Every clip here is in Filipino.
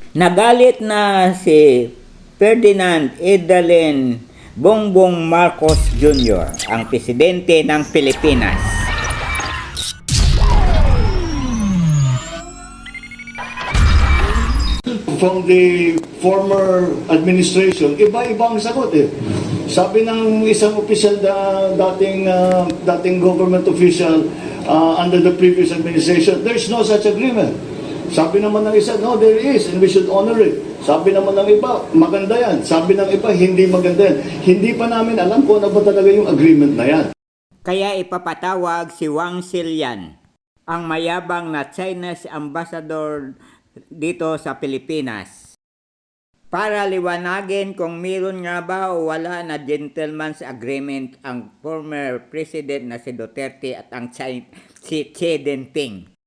Nagalit na si Ferdinand Idalin Bongbong Marcos Jr., ang presidente ng Pilipinas. From the former administration, iba-iba ang sagot eh. Sabi ng isang opisyal dating government official under the previous administration, there's no such agreement. Sabi naman ng isa, no, there is, and we should honor it. Sabi naman ng iba, maganda yan. Sabi ng iba, hindi maganda yan. Hindi pa namin alam kung ano ba talaga yung agreement na yan. Kaya ipapatawag si Wang Xilian, ang mayabang na Chinese ambassador dito sa Pilipinas, para liwanagin kung meron nga ba o wala na gentleman's agreement ang former president na si Duterte at ang si Xi Jinping.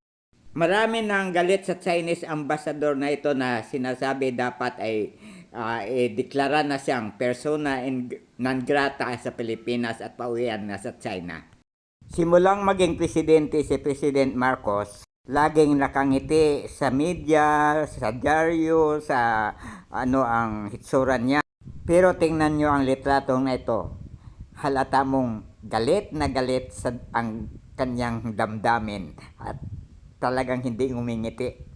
Marami nang galit sa Chinese ambassador na ito na sinasabi dapat ay deklara na siyang persona non grata sa Pilipinas at pauwian na sa China. Simulang maging presidente si President Marcos, laging nakangiti sa media, sa dyaryo, sa ang hitsuran niya. Pero tingnan nyo ang litratong na ito. Halata mong galit na galit sa ang kanyang damdamin at talagang hindi ngumingiti.